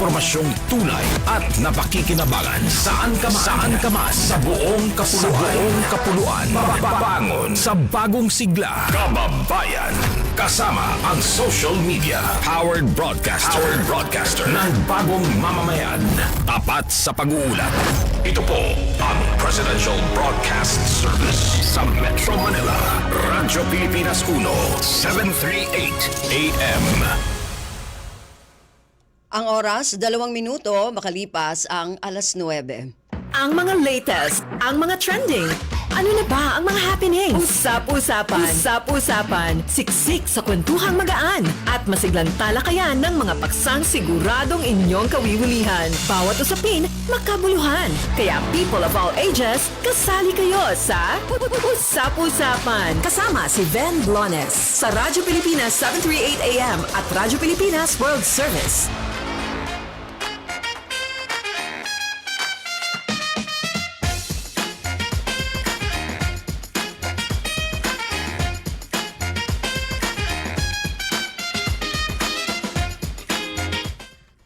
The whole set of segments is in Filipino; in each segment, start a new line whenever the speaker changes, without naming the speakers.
impormasyong tunay at napakikinabangan. Saan ka man, sa buong kapuluan. Mababangon sa bagong sigla. Kababayan. Kasama ang social media. Powered broadcaster ng bagong mamamayan. Tapat sa pag-uulat. Ito po ang Presidential Broadcast Service sa Metro Manila. Radyo Pilipinas 1, 738 AM.
Ang oras, 2 minuto, makalipas ang alas 9.
Ang mga latest, ang mga trending. Ano na ba ang mga happenings? Usap-usapan. Siksik sa kwentuhang magaan at masiglang talakayan ng mga paksang siguradong inyong kawiwilihan. Bawat usapin, makabuluhan. Kaya people of all ages, kasali kayo sa Usap-usapan. Kasama si Ben Blones sa Radyo Pilipinas 738 AM at Radyo Pilipinas World Service.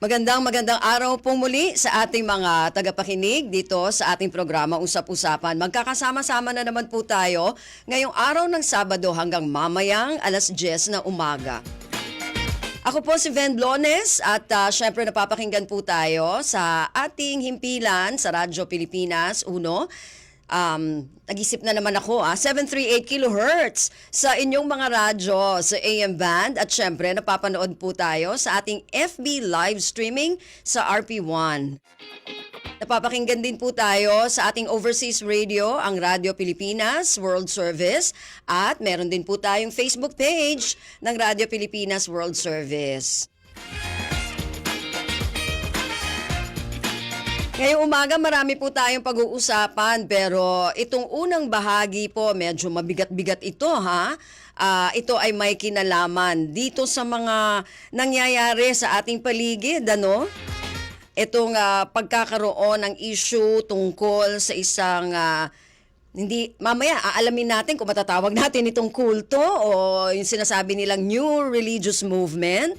Magandang araw po muli sa ating mga tagapakinig dito sa ating programa Usap-Usapan. Magkakasama-sama na naman po tayo ngayong araw ng Sabado hanggang mamayang alas 10 na umaga. Ako po si Ben Blones at syempre napapakinggan po tayo sa ating himpilan sa Radyo Pilipinas 1. Nag-isip na naman ako, 738 kHz sa inyong mga radyo sa AM band at syempre napapanood po tayo sa ating FB live streaming sa RP1. Napapakinggan din po tayo sa ating overseas radio, ang Radyo Pilipinas World Service at meron din po tayong Facebook page ng Radyo Pilipinas World Service. Ngayong umaga marami po tayong pag-uusapan pero itong unang bahagi po medyo mabigat-bigat ito ha. Ito ay may kinalaman dito sa mga nangyayari sa ating paligid ano. Itong pagkakaroon ng issue tungkol sa isang hindi mamaya aalamin natin kung matatawag natin itong kulto o yung sinasabi nilang new religious movement.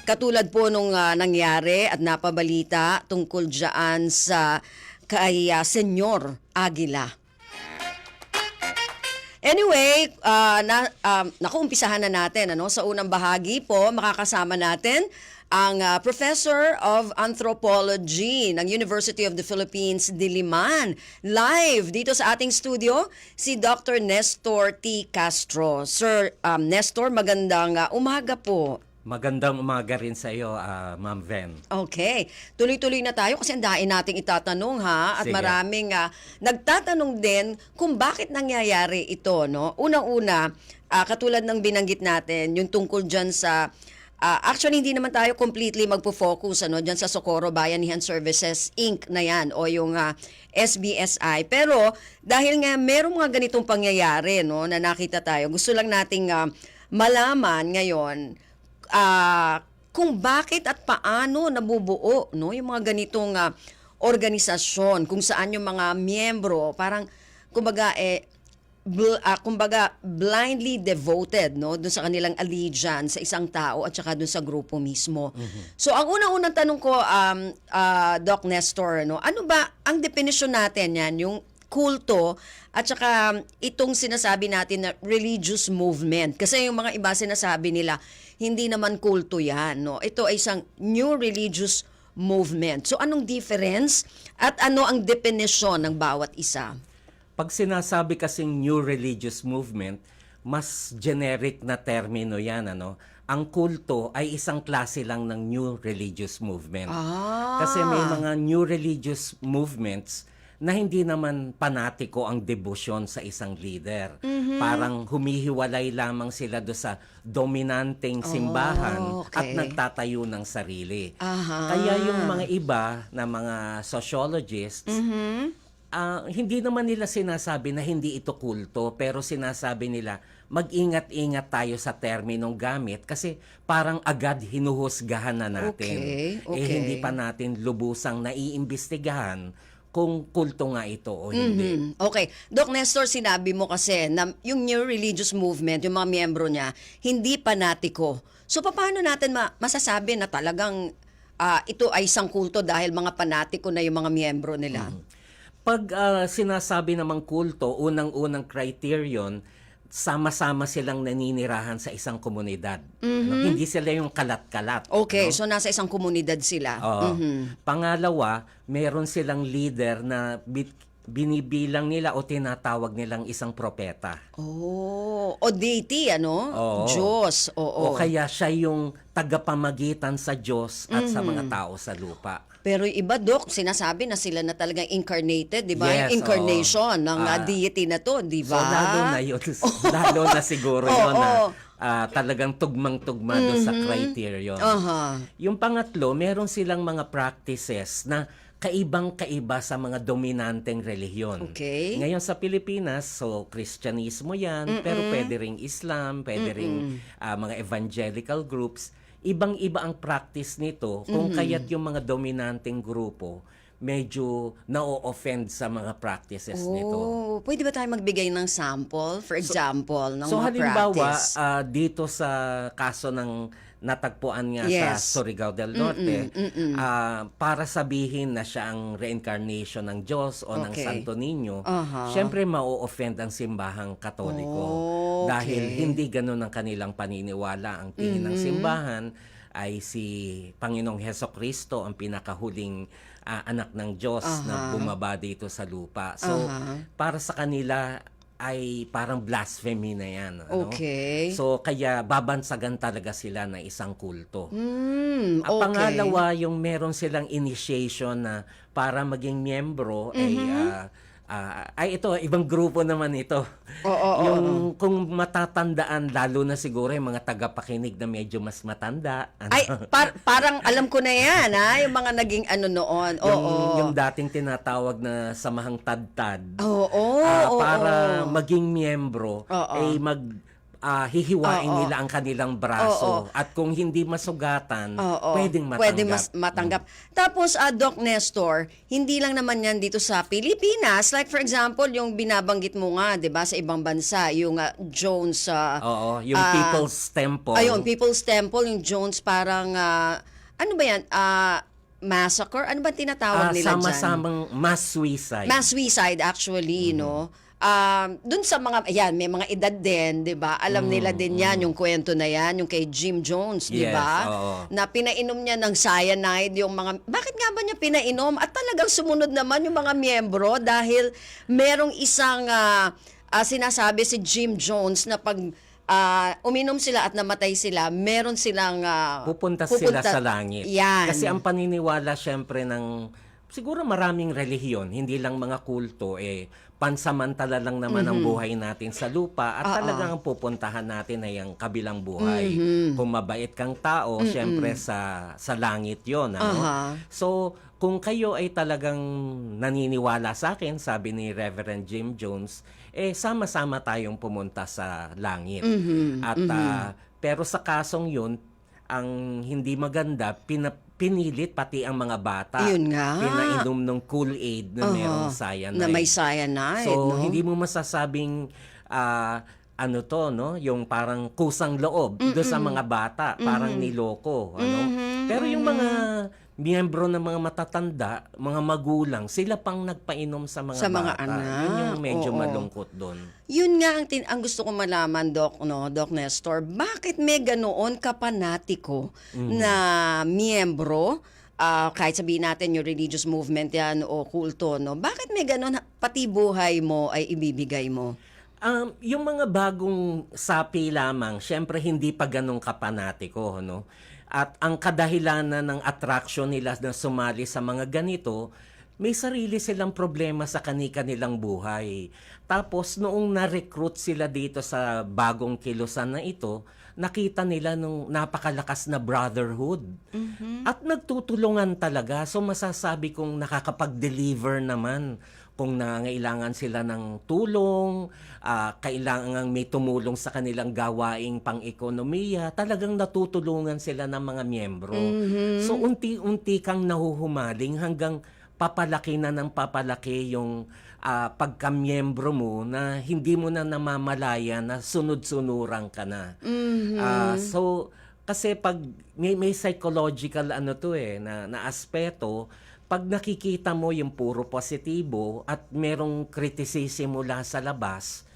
Katulad po nung nangyari at napabalita tungkol dyan sa kay Senyor Aguila. Anyway, nakuumpisahan na natin. Ano? Sa unang bahagi po, makakasama natin ang Professor of Anthropology ng University of the Philippines, Diliman. Live dito sa ating studio, si Dr. Nestor T. Castro. Sir Nestor, magandang umaga po.
Magandang umaga rin sa iyo, Ma'am Ven.
Okay. Tuloy-tuloy na tayo kasi ang daing nating itatanong ha. At
Sige.
maraming nagtatanong din kung bakit nangyayari ito. No? Unang-una, katulad ng binanggit natin, yung tungkol dyan sa... actually, hindi naman tayo completely magpo-focus dyan sa Socorro Bayanihan Services Inc. na yan o yung SBSI. Pero dahil nga merong mga ganitong pangyayari no, na nakita tayo, gusto lang nating malaman ngayon kung bakit at paano nabubuo no yung mga ganitong organisasyon kung saan yung mga miyembro parang kumbaga blindly devoted no dun sa kanilang allegiance sa isang tao at saka dun sa grupo mismo. Mm-hmm. So ang unang-unang tanong ko Doc Nestor no, ano ba ang definition natin yan yung kulto at saka itong sinasabi natin na religious movement. Kasi yung mga iba sinasabi nila, hindi naman kulto yan. No? Ito ay isang new religious movement. So anong difference at ano ang definition ng bawat isa?
Pag sinasabi kasing new religious movement, mas generic na termino yan. Ano? Ang kulto ay isang klase lang ng new religious movement. Kasi may mga new religious movements na hindi naman panatiko ang debosyon sa isang leader. Mm-hmm. Parang humihiwalay lamang sila do sa dominanteng simbahan at nagtatayo ng sarili. Kaya yung mga iba na mga sociologists, hindi naman nila sinasabi na hindi ito kulto, pero sinasabi nila mag-ingat-ingat tayo sa terminong gamit kasi parang agad hinuhusgahan na natin. Hindi pa natin lubusang naiimbestigahan kung kulto nga ito o hindi.
Okay. Doc Nestor, sinabi mo kasi na yung new religious movement, yung mga miyembro niya, hindi panatiko. So, paano natin masasabi na talagang ito ay isang kulto dahil mga panatiko na yung mga miyembro nila?
Pag sinasabi namang kulto, unang-unang criterion, sama-sama silang naninirahan sa isang komunidad. No? Hindi sila yung kalat-kalat.
Okay,
no?
so nasa isang komunidad sila.
Oo. Pangalawa, meron silang leader na binibilang nila o tinatawag nilang isang propeta.
Oh, o deity, ano?
Oo.
Diyos, oo.
O kaya siya yung tagapamagitan sa Diyos at sa mga tao sa lupa.
Pero yung iba, Dok, sinasabi na sila na talagang incarnated, di ba?
Yes,
Yung incarnation ng deity na to, di ba?
So lalo na yun, lalo na siguro yun na talagang tugmang-tugma doon sa criterion. Yung pangatlo, meron silang mga practices na kaibang-kaiba sa mga dominanteng relihiyon.
Okay.
Ngayon sa Pilipinas, so Kristyanismo yan, pero pwede ring Islam, pwede ring mga evangelical groups. Ibang-iba ang practice nito kung kaya't yung mga dominanteng grupo medyo na-offend sa mga practices nito.
Oh, pwede ba tayo magbigay ng sample, for example, ng
So
mga
halimbawa,
practice?
Dito sa kaso ng natagpuan nga sa
Yes.
Surigao del Norte, para sabihin na siya ang reincarnation ng Diyos o ng
Okay.
Santo Niño,
Aha.
syempre ma-offend ang simbahang Katoliko.
Oh, okay.
Dahil hindi ganun ang kanilang paniniwala. Ang tingin ng simbahan ay si Panginoong Hesukristo ang pinakahuling anak ng Diyos na bumaba dito sa lupa. So, para sa kanila ay parang blasphemy na yan. Ano?
Okay.
So, kaya babansagan talaga sila na isang kulto. At
Okay.
pangalawa, yung meron silang initiation na para maging miyembro ay ito, ibang grupo naman ito. Yung kung matatandaan, lalo na siguro yung mga tagapakinig na medyo mas matanda. Ano?
Ay, parang alam ko na yan, ha? Yung mga naging ano noon.
yung dating tinatawag na samahang tadtad.
Oo,
Para maging miyembro, ay hihiwain
Oo.
nila ang kanilang braso. At kung hindi masugatan, pwedeng matanggap.
Pwede matanggap. Tapos, Doc Nestor, hindi lang naman yan dito sa Pilipinas. Like for example, yung binabanggit mo nga, di ba, sa ibang bansa, yung Jones...
Oo, yung People's Temple.
Ayun, People's Temple, yung Jones parang... ano ba yan? Massacre? Ano ba tinatawag nila dyan?
Sama-samang mass suicide.
Mass suicide actually, no? Dun sa mga, ayan, may mga edad din, di ba? Alam nila din yan, yung kwento na yan, yung kay Jim Jones, di
Yes,
ba?
oo.
Na pinainom niya ng cyanide, yung mga, bakit nga ba niya pinainom? At talagang sumunod naman yung mga miyembro dahil merong isang sinasabi si Jim Jones na pag uminom sila at namatay sila, meron silang
Pupunta sila sa langit.
Yan.
Kasi ang paniniwala syempre ng siguro maraming relihiyon, hindi lang mga kulto, pansamantala lang naman ang buhay natin sa lupa at talagang ang pupuntahan natin ay ang kabilang buhay. Kung mabait kang tao, syempre sa langit yon. Ano? So, kung kayo ay talagang naniniwala sa akin, sabi ni Reverend Jim Jones, sama-sama tayong pumunta sa langit. At pero sa kasong yun, ang hindi maganda, pinilit pati ang mga bata.
Yun nga.
Pinainom ng Kool-Aid na merong cyanide.
Na may cyanide,
So,
no?
hindi mo masasabing ano to, no? Yung parang kusang loob doon sa mga bata. Parang niloko. Ano? Pero yung mga miyembro ng mga matatanda, mga magulang, sila pang nagpainom sa mga
Sa mga
bata.
anak.
Yun yung medyo
Oo.
malungkot doon.
Yun nga ang gusto ko malaman, Doc, no, Doc Nestor. Bakit may ganoon kapanatiko na miyembro, kahit sabihin natin yung religious movement yan o kulto, no? Bakit may ganoon, pati buhay mo ay ibibigay mo?
Yung mga bagong sapi lamang, syempre hindi pa ganun kapanatiko, no? At ang kadahilanan ng attraction nila na sumali sa mga ganito, may sarili silang problema sa kani-kanilang buhay. Tapos noong na-recruit sila dito sa bagong kilusan na ito, nakita nila nung napakalakas na brotherhood. At nagtutulungan talaga. So masasabi kong nakakapag-deliver naman kung nangailangan sila ng tulong, kailangan may tumulong sa kanilang gawaing pang-ekonomiya, talagang natutulungan sila ng mga miyembro. So unti-unti kang nahuhumaling hanggang papalaki na ng papalaki yung pagkamiyembro mo na hindi mo na namamalaya na sunod-sunuran ka na. So Kasi pag may psychological ano to na aspeto, pag nakikita mo yung puro positibo at merong criticism mula sa labas,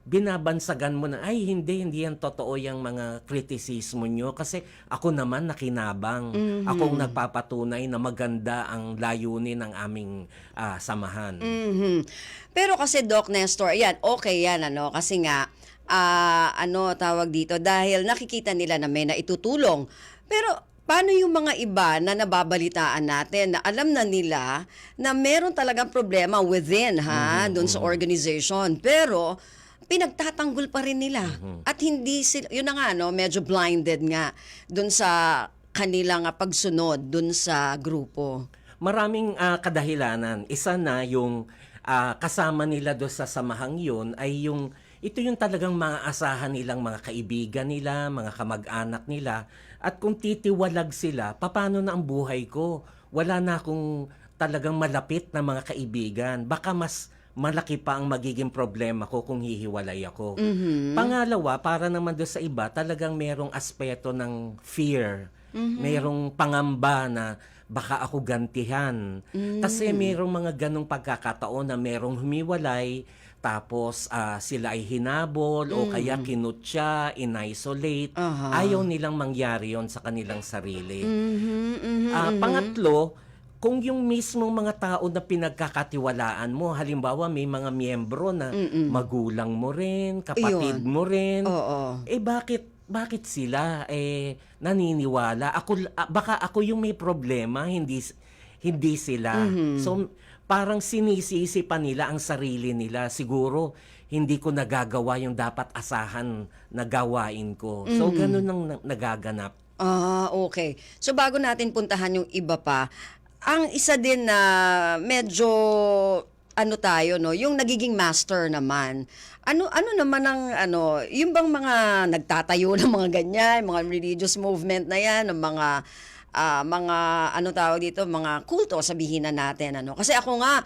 binabansagan mo na, ay hindi yan totoo yung mga kritisismo nyo kasi ako naman nakinabang. Akong nagpapatunay na maganda ang layunin ng aming samahan.
Mhm. Pero kasi Doc Nestor, yan, okay yan, kasi nga, ano tawag dito, dahil nakikita nila na may naitutulong. Pero paano yung mga iba na nababalitaan natin na alam na nila na meron talagang problema within doon sa organization, pero pinagtatanggol pa rin nila at hindi sila, yun na nga medyo blinded nga doon sa kanilang pagsunod doon sa grupo.
Maraming kadahilanan. Isa na yung kasama nila do sa samahang yun ay ito yung talagang maaasahan nilang mga kaibigan nila, mga kamag-anak nila. At kung titiwalag sila, paano na ang buhay ko? Wala na akong talagang malapit na mga kaibigan. Baka mas malaki pa ang magiging problema ko kung hihiwalay ako. Pangalawa, para naman doon sa iba, talagang merong aspeto ng fear. Merong pangamba na baka ako gantihan. Kasi merong mga ganong pagkakataon na merong humiwalay, tapos sila ay hinabol o kaya kinutya, in-isolate. Ayaw nilang mangyari yon sa kanilang sarili. Pangatlo, kung yung mismong mga tao na pinagkakatiwalaan mo, halimbawa may mga miyembro na magulang mo rin, kapatid
Iyon.
mo rin,
Oo.
bakit sila naniniwala? Baka ako yung may problema, hindi sila. So parang sinisisi pa nila ang sarili nila. Siguro hindi ko nagagawa yung dapat asahan na gawain ko. So ganun ang nagaganap.
Okay. So bago natin puntahan yung iba pa, ang isa din na medyo tayo yung nagiging master naman. Ano naman ang yung bang mga nagtatayo ng mga ganyan, mga religious movement na yan, ng mga tawag dito, mga kulto sabihin na natin Kasi ako nga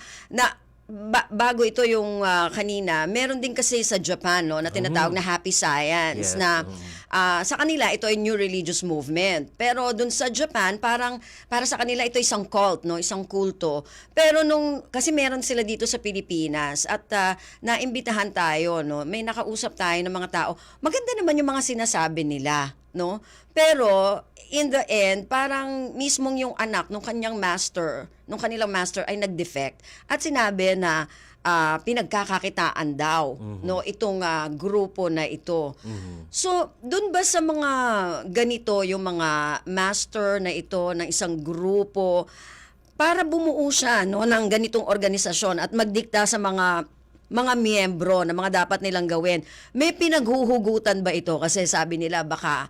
bago ito yung kanina, meron din kasi sa Japan na tinatawag na Happy Science
Yes.
na sa kanila ito ay new religious movement. Pero dun sa Japan, parang para sa kanila ito isang cult, isang kulto. Pero kasi meron sila dito sa Pilipinas at naimbitahan tayo, may nakausap tayo ng mga tao. Maganda naman yung mga sinasabi nila, Pero in the end, parang mismong yung anak nung kanilang master ay nag-defect at sinabi na pinagkakakitaan daw itong grupo na ito. So, doon ba sa mga ganito, yung mga master na ito ng isang grupo, para bumuo siya ng ganitong organisasyon at magdikta sa mga miyembro na mga dapat nilang gawin, may pinaghuhugutan ba ito? Kasi sabi nila baka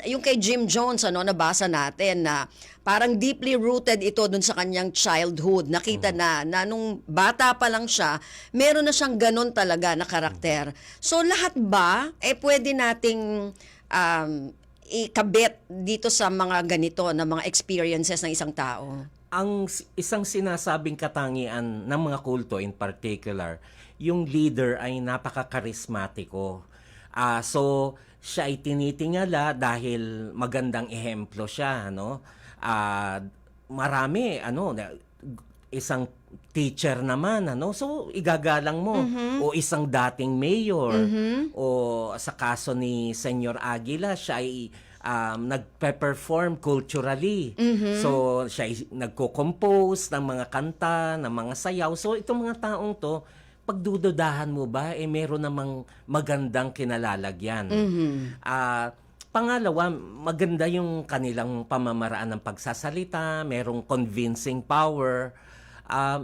yung kay Jim Jones nabasa natin na parang deeply rooted ito dun sa kanyang childhood. Nakita na nung bata pa lang siya, meron na siyang ganon talaga na karakter. So lahat ba pwede nating ikabit dito sa mga ganito na mga experiences ng isang tao?
Ang isang sinasabing katangian ng mga kulto in particular, yung leader ay napaka-karismatiko. So, siya ay tinitingala dahil magandang ehemplo siya. Marami, isang teacher naman, so igagalang mo. O isang dating mayor. O sa kaso ni Senyor Aguila, siya ay nagpe-perform culturally. So, siya ay nagko-compose ng mga kanta, ng mga sayaw. So, itong mga taong to, pagdududahan mo ba, meron namang magandang kinalalagyan. Pangalawa, maganda yung kanilang pamamaraan ng pagsasalita, merong convincing power.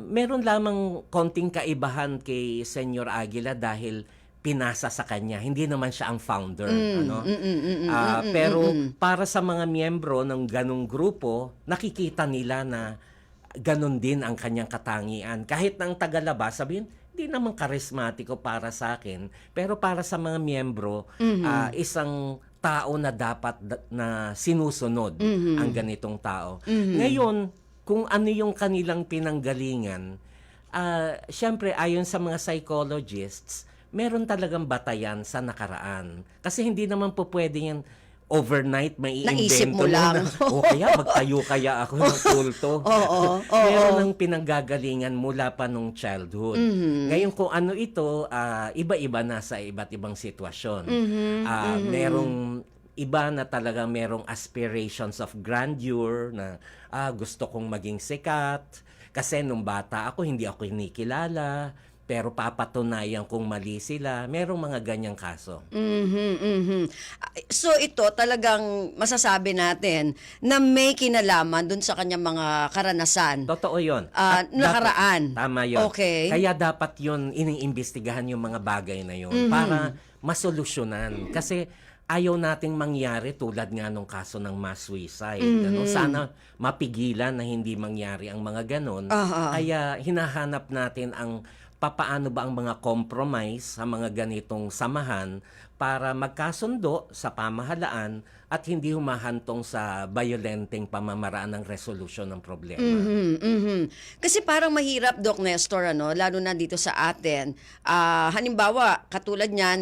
Meron lamang konting kaibahan kay Senyor Aguila dahil pinasa sa kanya. Hindi naman siya ang founder. Pero para sa mga miyembro ng ganong grupo, nakikita nila na ganon din ang kanyang katangian. Kahit ng tagalabas, sabihin, hindi naman karismatiko para sa akin. Pero para sa mga miyembro, isang tao na dapat na sinusunod ang ganitong tao. Ngayon, kung ano yung kanilang pinanggalingan, syempre ayon sa mga psychologists, meron talagang batayan sa nakaraan. Kasi hindi naman po pwede yan overnight may
Naisip mo
iimbento
lang.
o kaya magtayo kaya ako ng kulto.
Oo,
Meron ng pinanggagalingan mula pa nung childhood. Ngayon kung ano ito, iba-iba na sa iba't ibang sitwasyon. Merong iba na talaga merong aspirations of grandeur na gusto kong maging sikat kasi nung bata ako hindi ako kinikilala pero papatunayan kung mali sila. Merong mga ganyang kaso.
So ito talagang masasabi natin na may kinalaman dun sa kanyang mga karanasan.
Totoo yun.
Nakaraan.
Tama yun.
Okay.
Kaya dapat yun iniimbestigahan yung mga bagay na yun para masolusyonan. Kasi ayaw nating mangyari tulad nga nung kaso ng mass suicide. Sana mapigilan na hindi mangyari ang mga ganon. Kaya hinahanap natin ang papaano ba ang mga compromise sa mga ganitong samahan para magkasundo sa pamahalaan at hindi humahantong sa violenteng pamamaraan ng resolusyon ng problema.
Kasi parang mahirap, Doc Nestor, lalo na dito sa atin. Halimbawa, katulad niyan,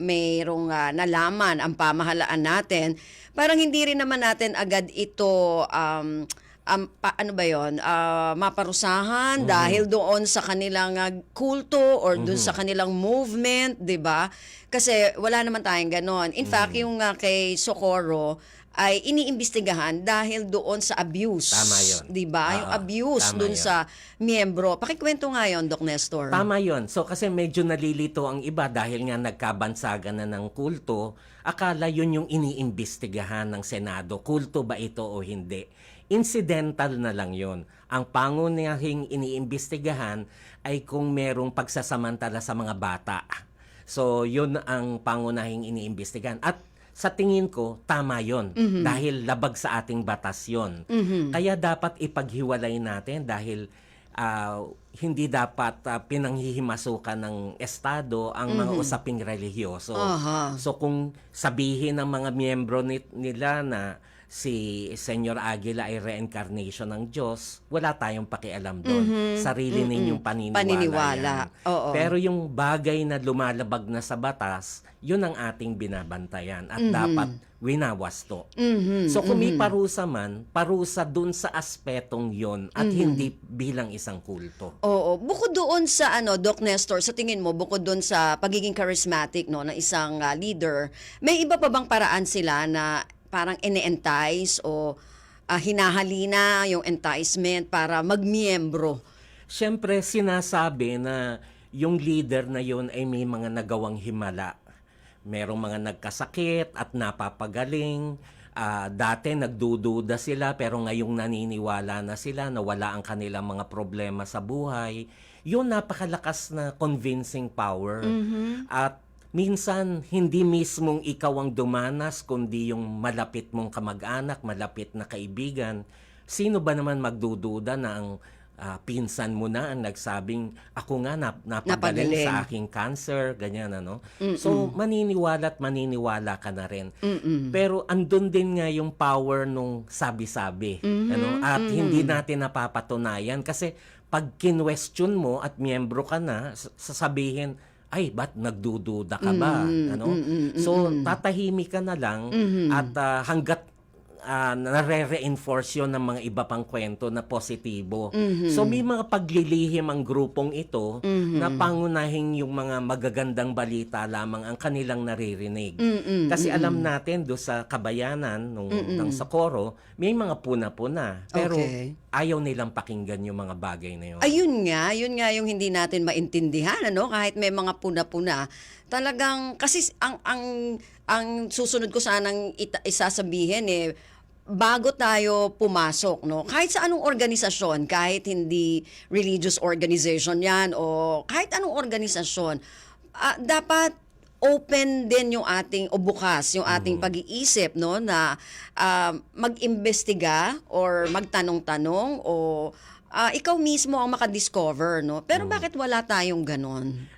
mayroong nalaman ang pamahalaan natin. Parang hindi rin naman natin agad ito maparusahan dahil doon sa kanilang kulto or doon sa kanilang movement, 'di ba? Kasi wala naman tayong ganon. In fact, yung kay Socorro ay iniimbestigahan dahil doon sa abuse.
Tama yun.
'Di ba? Yung abuse
tama
doon
yun.
sa miyembro. Pakikwento nga 'yon, Doc Nestor.
Tama yun. So kasi medyo nalilito ang iba dahil nga nagkabansagan na ng kulto, akala yun yung iniimbestigahan ng Senado. Kulto ba ito o hindi? Incidental na lang yun. Ang pangunahing iniimbestigahan ay kung merong pagsasamantala sa mga bata. So yun ang pangunahing iniimbestigahan. At sa tingin ko, tama yun. Dahil labag sa ating batas yun. Kaya dapat ipaghiwalay natin dahil hindi dapat pinanghihimasukan ng Estado ang mga usaping relihiyoso. So kung sabihin ng mga miyembro nila na si Senyor Aguila ay reincarnation ng Diyos, wala tayong pakialam doon. Sarili ninyong paniniwala yan.
Oo.
Pero yung bagay na lumalabag na sa batas, yun ang ating binabantayan at dapat winawasto. So kung may parusa man, parusa dun sa aspetong yon at hindi bilang isang kulto.
Oo, bukod doon sa Doc Nestor, sa tingin mo bukod doon sa pagiging charismatic ng isang leader, may iba pa bang paraan sila na parang ine-entice o hinahalina yung enticement para magmiyembro?
Siyempre, sinasabi na yung leader na yun ay may mga nagawang himala. Merong mga nagkasakit at napapagaling. Dati nagdududa sila pero ngayong naniniwala na sila na wala ang kanilang mga problema sa buhay. Yun napakalakas na convincing power. At minsan, hindi mismong ikaw ang dumanas, kundi yung malapit mong kamag-anak, malapit na kaibigan. Sino ba naman magdududa na ang pinsan mo na ang nagsabing, ako nga napagaling sa aking cancer, ganyan So, maniniwala at maniniwala ka na rin. Pero andun din nga yung power nung sabi-sabi. At hindi natin napapatunayan kasi pag kinwestiyon mo at miyembro ka na, sasabihin, ay, ba't nagdududa ka ba? So, tatahimik ka na lang at hanggat nare-reinforce yun ng mga iba pang kwento na positibo. So, may mga paglilihim ang grupong ito na pangunahing yung mga magagandang balita lamang ang kanilang naririnig. Kasi alam natin do sa kabayanan ng Socorro, may mga puna-puna. Pero ayaw nilang pakinggan yung mga bagay na yun.
Yun nga yung hindi natin maintindihan, kahit may mga puna-puna. Talagang, kasi ang susunod ko sanang isasabihin bago tayo pumasok, kahit sa anong organisasyon, kahit hindi religious organization yan o kahit anong organisasyon, dapat open din yung ating o bukas yung ating pag-iisip na mag-imbestiga or magtanong-tanong o ikaw mismo ang makadiscover, pero bakit wala tayong ganon?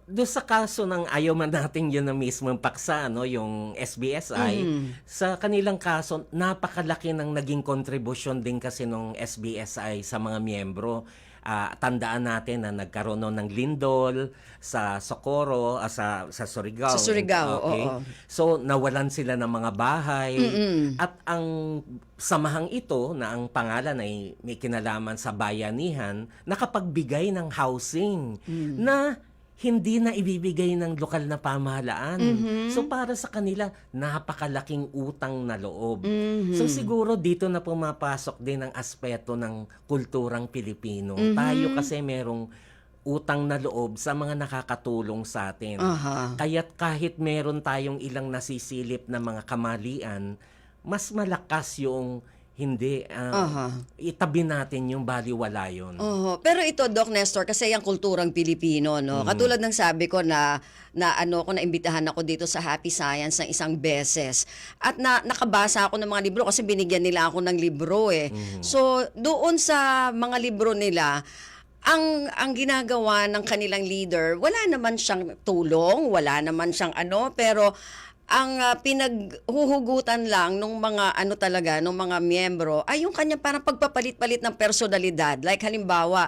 Doon sa kaso ng ayaw man natin yun na mismo paksa, yung SBSI, sa kanilang kaso, napakalaki ng naging kontribusyon din kasi ng SBSI sa mga miyembro. tandaan natin na nagkaroon nun ng lindol sa Socorro, sa Surigao.
Sa Surigao, oo.
So, nawalan sila ng mga bahay. At ang samahang ito, na ang pangalan ay may kinalaman sa bayanihan, nakapagbigay ng housing na hindi na ibibigay ng lokal na pamahalaan. So para sa kanila, napakalaking utang na loob. So siguro dito na pumapasok din ang aspeto ng kulturang Pilipino. Tayo kasi merong utang na loob sa mga nakakatulong sa atin. Kaya't kahit meron tayong ilang nasisilip na mga kamalian, mas malakas yung hindi, itabi natin yung baliwala yun.
Pero ito, Doc Nestor, kasi yung kulturang Pilipino, no? Katulad ng sabi ko na naimbitahan ako dito sa Happy Science ng isang beses. At nakabasa ako ng mga libro kasi binigyan nila ako ng libro eh. So, doon sa mga libro nila, ang ginagawa ng kanilang leader, wala naman siyang tulong, wala naman siyang pero ang pinaghuhugutan lang nung mga nung mga miyembro ay yung kanya parang pagpapalit-palit ng personalidad. Like halimbawa,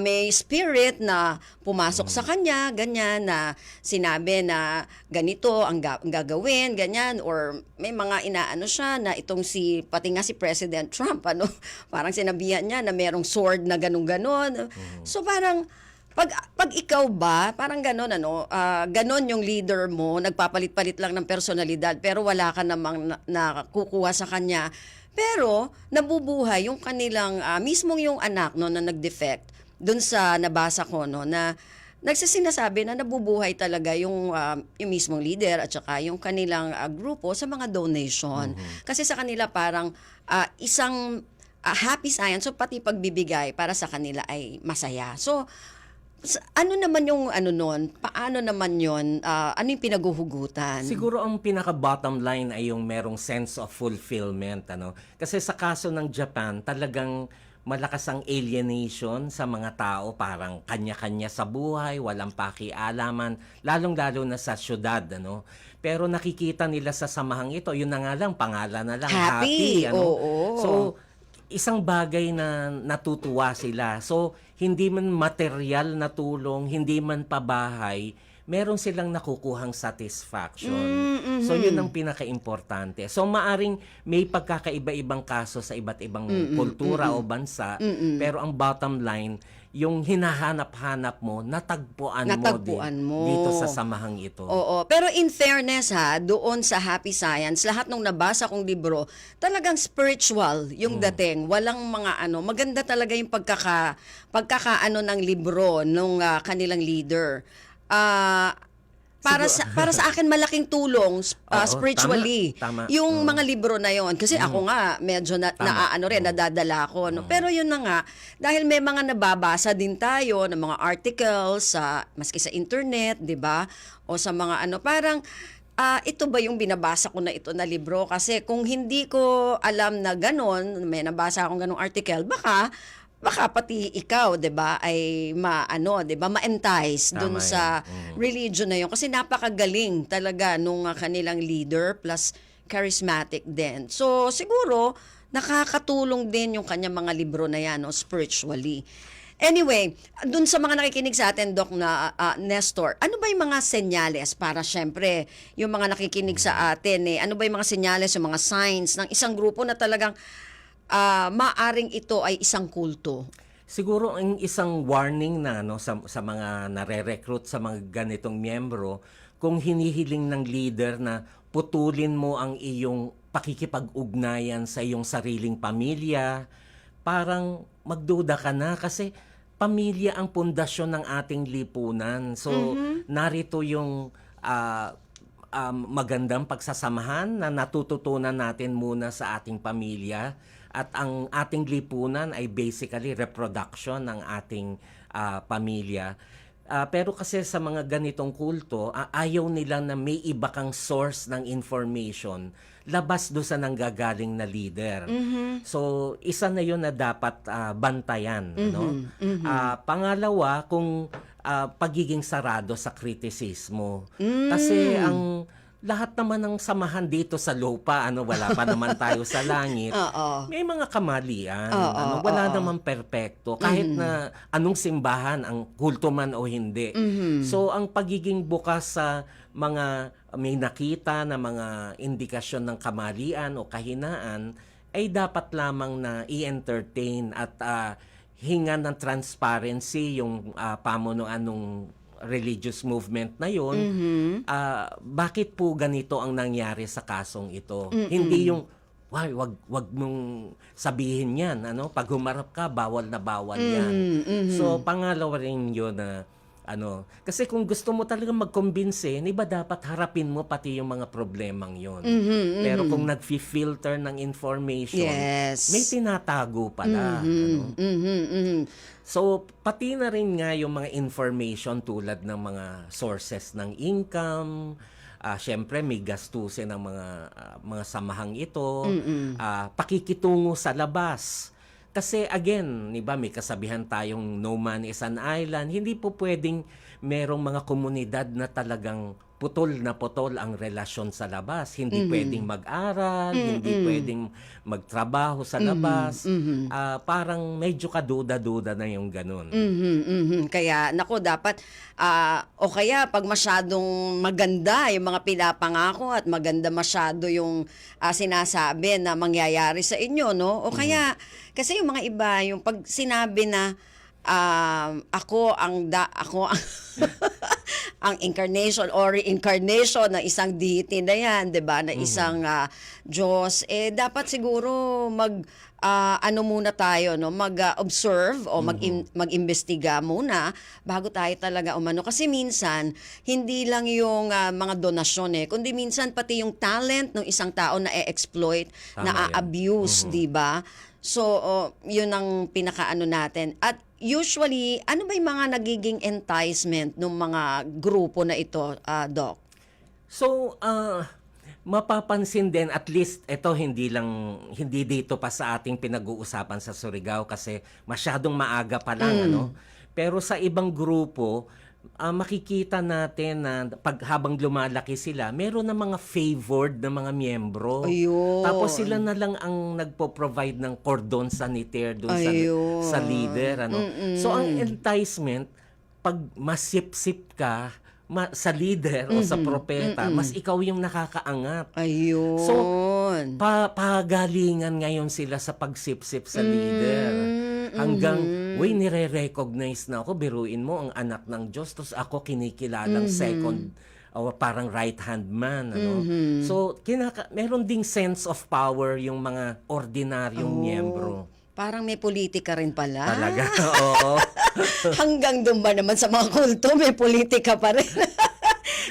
may spirit na pumasok sa kanya, ganyan, na sinabi na ganito ang gagawin, ganyan, or may mga inaano siya na itong pati nga si President Trump, parang sinabihan niya na merong sword na ganun-ganon. So parang pag ikaw ba, parang gano'n, gano'n yung leader mo, nagpapalit-palit lang ng personalidad, pero wala ka namang nakukuha sa kanya. Pero, nabubuhay yung kanilang, mismong yung anak, na nag-defect, dun sa nabasa ko, na nagsisinasabi na nabubuhay talaga yung mismong leader at saka yung kanilang grupo sa mga donation. Kasi sa kanila parang isang happy science, so pati pagbibigay para sa kanila ay masaya. So, ano naman yung nun? Paano naman yun? Ano yung pinaguhugutan?
Siguro ang pinaka-bottom line ay yung merong sense of fulfillment. Kasi sa kaso ng Japan, talagang malakas ang alienation sa mga tao. Parang kanya-kanya sa buhay, walang pakialaman, lalong-lalo na sa syudad. Pero nakikita nila sa samahang ito, yun na nga lang, pangalan na lang, happy.
Oo.
So, isang bagay na natutuwa sila. So, hindi man material na tulong, hindi man pabahay, meron silang nakukuhang satisfaction. So, yun ang pinaka-importante. So, maaring may pagkakaiba-ibang kaso sa iba't ibang kultura o bansa, pero ang bottom line, yung hinahanap-hanap mo, natagpuan mo dito sa samahang ito.
Oo. Pero in fairness doon sa Happy Science, lahat ng nabasa kong libro, talagang spiritual yung dating. Walang mga maganda talaga yung pagkakaano ng libro nung kanilang leader. Para sa akin malaking tulong spiritually
tama.
Yung mga libro na yon, kasi ako nga medyo nadadala ko, pero yun na nga, dahil may mga nababasa din tayo ng mga articles maski sa internet, 'di ba, o sa mga parang ito ba yung binabasa ko na ito na libro? Kasi kung hindi ko alam na ganon, may nabasa akong ganong article, baka pati ikaw, 'di ba, ay 'di ba, ma-entice dun sa religion na 'yon, kasi napakagaling talaga nung kanilang leader, plus charismatic din. So siguro nakakatulong din yung kanyang mga libro na 'yan, spiritually. Anyway, dun sa mga nakikinig sa atin, Doc, na Nestor, ano ba yung mga senyales para syempre yung mga nakikinig sa atin, ano ba yung mga senyales, yung mga signs ng isang grupo na talagang maaring ito ay isang kulto?
Siguro ang isang warning na sa mga nare-recruit sa mga ganitong miyembro, kung hinihiling ng leader na putulin mo ang iyong pakikipag-ugnayan sa iyong sariling pamilya, parang magduda ka na, kasi pamilya ang pundasyon ng ating lipunan. So, narito yung magandang pagsasamahan na natututunan natin muna sa ating pamilya. At ang ating lipunan ay basically reproduction ng ating pamilya. Pero kasi sa mga ganitong kulto, ayaw nila na may iba kang source ng information labas do sa nanggagaling na leader. So, isa na yun na dapat bantayan. Pangalawa, kung pagiging sarado sa kritisismo. Kasi ang lahat naman ng samahan dito sa lupa, wala pa naman tayo sa langit.
Oo.
May mga kamalian.
Oo,
Wala
oo.
naman perpekto. Kahit na anong simbahan, ang kulto man o hindi. So, ang pagiging bukas sa mga may nakita na mga indikasyon ng kamalian o kahinaan, ay dapat lamang na i-entertain at hingan ng transparency yung pamunuan ng religious movement na yun. Bakit po ganito ang nangyari sa kasong ito? Hindi yung wag mong sabihin 'yan, pag humarap ka bawal na bawal 'yan. So pangalawa rin 'yon na kasi kung gusto mo talaga mag-convince, ba dapat harapin mo pati yung mga problemang 'yon. Pero kung nag-filter ng information,
Yes.
may tinatago pala, So, pati na rin nga yung mga information tulad ng mga sources ng income, syempre may gastusin ng mga samahang ito, pakikitungo sa labas. Kasi again, may kasabihan tayong no man is an island, hindi po pwedeng merong mga komunidad na talagang putol na putol ang relasyon sa labas. Hindi pwedeng mag-aral, hindi pwedeng magtrabaho sa labas. Parang medyo kaduda-duda na yung ganun.
Kaya, nako, dapat, o kaya pag masyadong maganda yung mga pinapangako at maganda masyado yung sinasabi na mangyayari sa inyo, no? O kaya, kasi yung mga iba, yung pag sinabi na, ako ang ang incarnation or reincarnation ng isang deity na yan, 'di ba? Na isang Diyos, dapat siguro muna tayo, no? Mag-observe o mag-imbestiga muna bago tayo talaga umano. Kasi minsan hindi lang yung mga donasyon kundi minsan pati yung talent ng isang tao na e-exploit, na abuse, 'di ba? So, yun ang pinakaano natin. At usually, ano ba yung mga nagiging enticement ng mga grupo na ito, Doc?
So, mapapansin din, at least ito hindi dito pa sa ating pinag-uusapan sa Surigao kasi masyadong maaga pa lang, Pero sa ibang grupo, makikita natin na habang lumalaki sila, meron na mga favored na mga miyembro.
Ayun.
Tapos sila na lang ang nagpo-provide ng cordon sanitaire doon sa leader. So ang enticement, pag masip-sip ka sa leader o sa propeta, mas ikaw yung nakakaangat.
Ayun.
So, pagalingan ngayon sila sa pagsip-sip sa leader. Hanggang, nire-recognize na ako. Biruin mo, ang anak ng Diyos. Tapos ako kinikilalang second, parang right-hand man. So, meron ding sense of power yung mga ordinaryong miyembro.
Parang may politika rin pala.
Talaga, oo.
Hanggang doon ba naman sa mga kulto, may politika pa rin.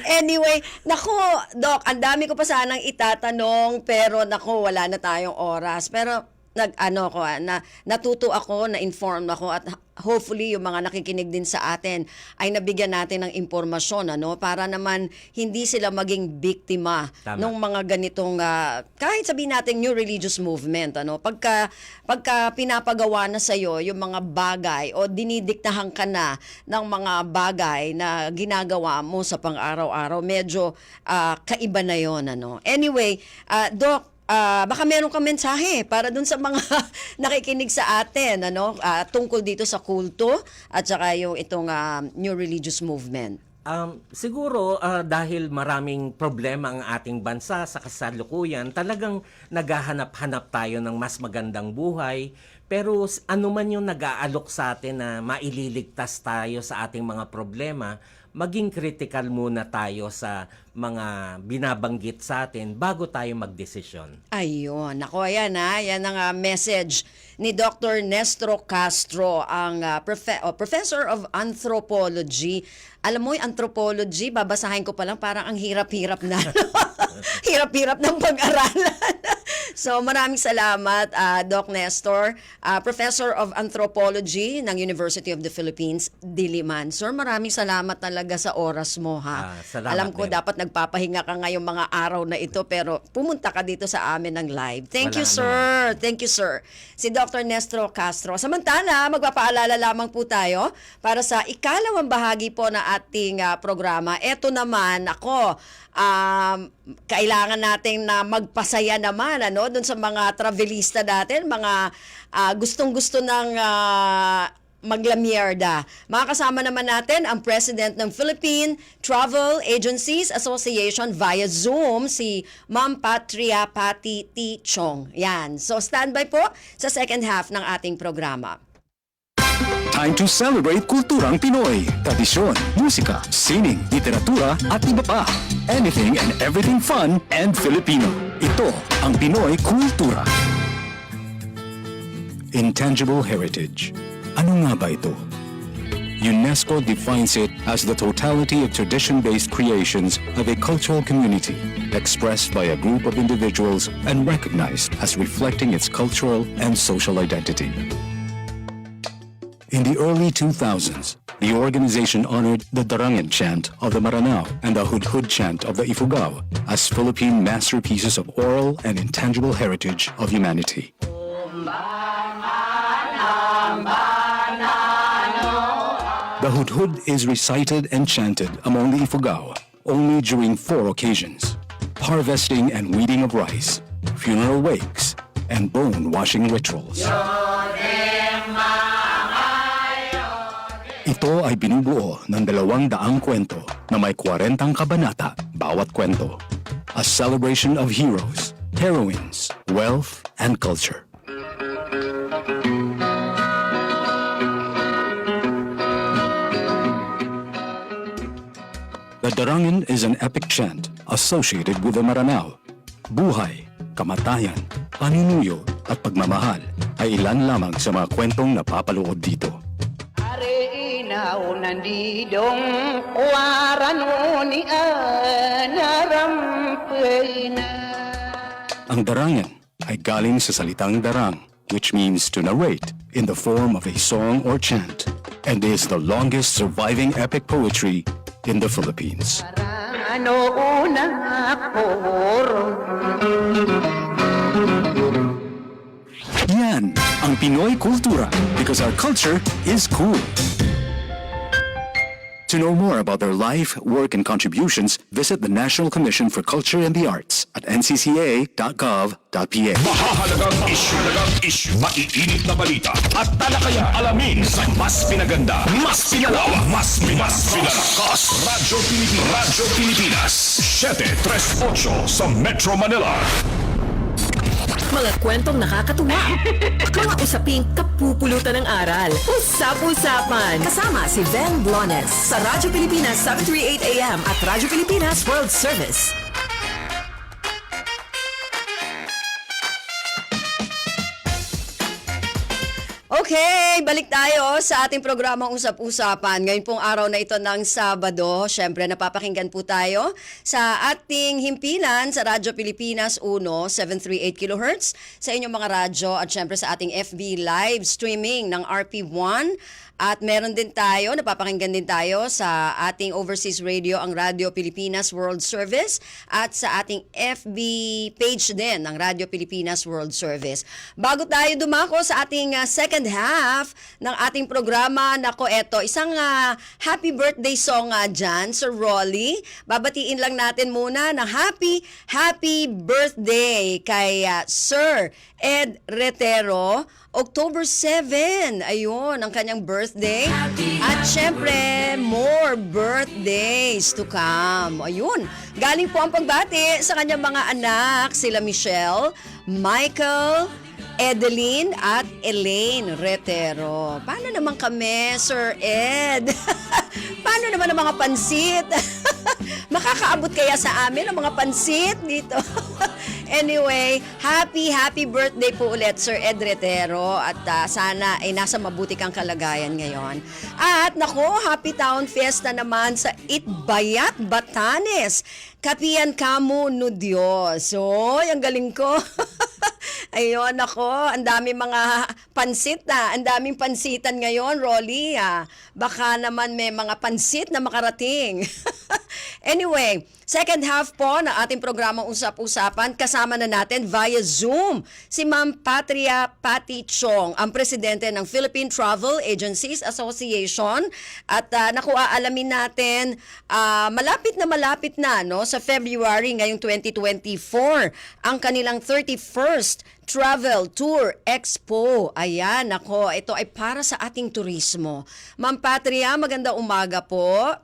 Anyway, nako, Doc, ang dami ko pa sanang itatanong, pero nako, wala na tayong oras. Pero natuto ako, na-inform ako, at hopefully yung mga nakikinig din sa atin ay nabigyan natin ng impormasyon, para naman hindi sila maging biktima ng mga ganitong, kahit sabihin natin new religious movement, pagka pinapagawa na sa'yo yung mga bagay o dinidiktahan ka na ng mga bagay na ginagawa mo sa pang-araw-araw, medyo kaiba na yon. Anyway, Doc, baka meron kang mensahe para dun sa mga nakikinig sa atin, tungkol dito sa kulto at saka yung itong new religious movement.
Siguro dahil maraming problema ang ating bansa sa kasalukuyan, talagang naghahanap-hanap tayo ng mas magandang buhay. Pero ano man yung nag-aalok sa atin na maililigtas tayo sa ating mga problema, maging critical muna tayo sa mga binabanggit sa atin bago tayo magdesisyon.
Ayun. Ako, yan Yan ang message ni Dr. Nestro Castro, ang Professor of Anthropology. Alam mo, yung anthropology, babasahin ko pa lang, parang ang hirap-hirap na. Hirap-hirap ng pag-aralan. So maraming salamat, Doc Nestor, Professor of Anthropology ng University of the Philippines, Diliman. Sir, maraming salamat talaga sa oras mo, ha?
Salamat
Alam ko
din.
dapat nagpapahinga ka ngayong mga araw na ito, pero pumunta ka dito sa amin ng live. Thank
Wala
you, sir. Thank you, sir. Si Dr. Nestor Castro. Samantala, magpapaalala lamang po tayo para sa ikalawang bahagi po na ating programa. Ito naman, kailangan natin na magpasaya naman doon sa mga travelista natin, mga gustong-gusto ng maglamierda. Makakasama naman natin ang President ng Philippine Travel Agencies Association via Zoom, si Ma'am Patria Pati T. Chong. Yan. So standby po sa second half ng ating programa.
Time to celebrate kulturang Pinoy. Tradisyon, musika, sining, literatura at iba pa. Anything and everything fun and Filipino. Ito ang Pinoy Kultura. Intangible heritage. Ano nga ba ito? UNESCO defines it as the totality of tradition-based creations of a cultural community expressed by a group of individuals and recognized as reflecting its cultural and social identity. In the early 2000s, the organization honored the Darangan chant of the Maranao and the Hudhud chant of the Ifugao as Philippine masterpieces of oral and intangible heritage of humanity. The Hudhud is recited and chanted among the Ifugao only during 4 occasions: harvesting and weeding of rice, funeral wakes, and bone-washing rituals. Ito ay binubuo ng 200 kwento na may 40 kabanata bawat kwento. A celebration of heroes, heroines, wealth, and culture. The Darangan is an epic chant associated with the Maranao. Buhay, kamatayan, panunuyo at pagmamahal ay ilan lamang sa mga kwentong napapaloob dito.
Inaw nandidong warano ni anarampoy na.
Ang darangan ay galing sa salitang darang, which means to narrate in the form of a song or chant, and is the longest surviving epic poetry in the Philippines.
Ano unang akoro.
Yan ang Pinoy Kultura, because our culture is cool. To know more about their life, work, and contributions, visit the National Commission for Culture and the Arts at ncca.gov.ph.
Mahahalagang issue, maiinit na balita at talakaya alamin sa mas pinaganda, mas pinalawak, mas pinalakas. Radyo Pilipinas, 738 sa Metro Manila.
Mga kwentong nakakatuwa. Mga usaping kapupulutan ng aral. Usap-usapan. Kasama si Ben Blones sa Radyo Pilipinas 738 AM at Radyo Pilipinas World Service.
Okay, balik tayo sa ating programang Usap-Usapan. Ngayon pong araw na ito ng Sabado, syempre napapakinggan po tayo sa ating himpilan sa Radyo Pilipinas 1, 738 kHz, sa inyong mga radyo at syempre sa ating FB live streaming ng RP1. At meron din tayo, napapakinggan din tayo sa ating overseas radio, ang Radio Pilipinas World Service, at sa ating FB page din ng Radio Pilipinas World Service. Bago tayo dumako sa ating second half ng ating programa, nako eto, isang happy birthday song dyan, Sir Rolly. Babatiin lang natin muna ng happy birthday kay Sir Ed Retero. October 7, ayun, ang kanyang birthday. At syempre, more birthdays to come. Ayun, galing po ang pagbati sa kanyang mga anak, sila Michelle, Michael, Edeline at Elaine Retero. Paano naman kami, Sir Ed? Paano naman ang mga pansit? Makakaabot kaya sa amin ang mga pansit dito? Anyway, happy birthday po ulit, Sir Ed Retero. At sana ay nasa mabuti kang kalagayan ngayon. At nako, Happy Town Fiesta naman sa Itbayat, Batanes. Kapian kamo no Diyos. So, ang galing ko. Ayun, ako, ang daming mga pansit na. Ang daming pansitan ngayon, Rolly. Baka naman may mga pansit na makarating. Anyway, second half po ng ating programang Usap-Usapan, kasama na natin via Zoom si Ma'am Patria Patty Chong, ang presidente ng Philippine Travel Agencies Association. At naku, aalamin natin, malapit na no, sa February ngayong 2024, ang kanilang 31st Travel Tour Expo. Ayan, nako, ito ay para sa ating turismo. Ma'am Patria, magandang umaga po.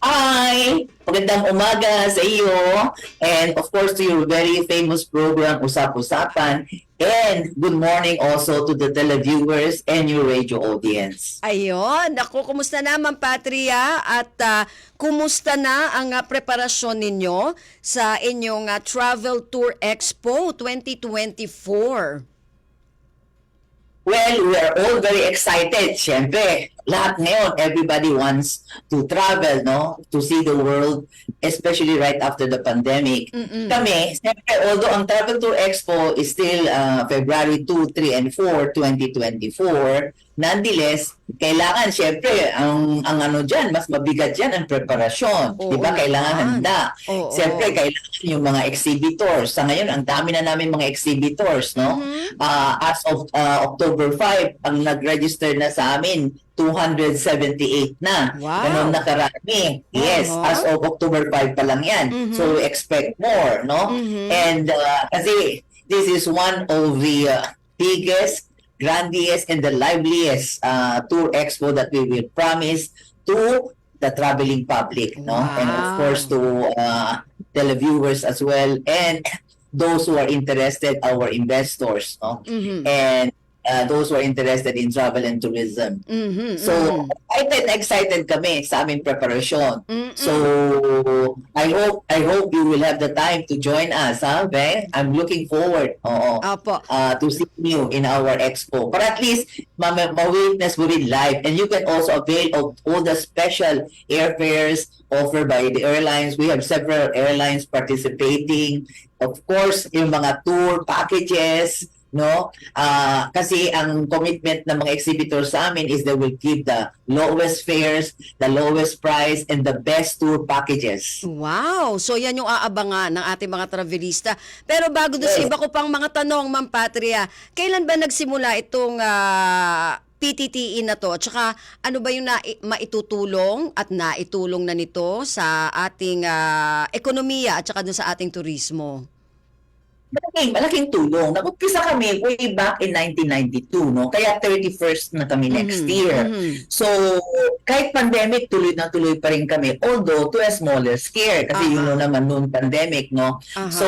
Hi! Magandang umaga sa iyo and of course to your very famous program Usap-Usapan, and good morning also to the televiewers and your radio audience.
Ayun, naku, kumusta na Ma'am Patria at kumusta na ang preparasyon ninyo sa inyong Travel Tour Expo 2024?
Well, we are all very excited. Siyempre, lahat ngayon, everybody wants to travel, no? To see the world, especially right after the pandemic. Kami, siyempre, although ang Travel Tour Expo is still February 2, 3, and 4, 2024, nonetheless, kailangan, siyempre, ang ano dyan, mas mabigat dyan ang preparasyon.
Oo
Di ba? Kailangan
naman.
handa.
Oo.
Siyempre, kailangan yung mga exhibitors. Sa ngayon, ang dami na namin mga exhibitors, no? As of October 5, ang nag-register na sa amin, 278 na.
Wow.
Ganun na karami. Yes, as of October 5 pa lang yan. So, we expect more, no? And kasi this is one of the biggest, grandiest, and the liveliest tour expo that we will promise to the traveling public, no? And of
Wow.
course to televiewers as well, and those who are interested, our investors, no? And those who are interested in travel and tourism. So, excited kami sa aming preparation. So, I hope you will have the time to join us, ha, Ben? I'm looking forward,
Opo.
to see you in our expo. But at least, ma-witness mo rin live. And you can also avail of all the special airfares offered by the airlines. We have several airlines participating. Of course, yung mga tour packages, no? Kasi ang commitment ng mga exhibitors sa amin is they will give the lowest fares, the lowest price, and the best tour packages.
Wow! So yan yung aabangan ng ating mga travelista. Pero bago doon sa
Yes.
iba ko pang mga tanong, Ma'am Patria, kailan ba nagsimula itong PTTE na to? Tsaka ano ba yung maitutulong at naitulong na nito sa ating ekonomiya at tsaka doon sa ating turismo?
Malaking tulong. Nag-umpisa kami way back in 1992, no? Kaya 31st na kami next year. So, kahit pandemic, tuloy na tuloy pa rin kami. Although, to a smaller scale. Kasi yun naman noon pandemic, no? So,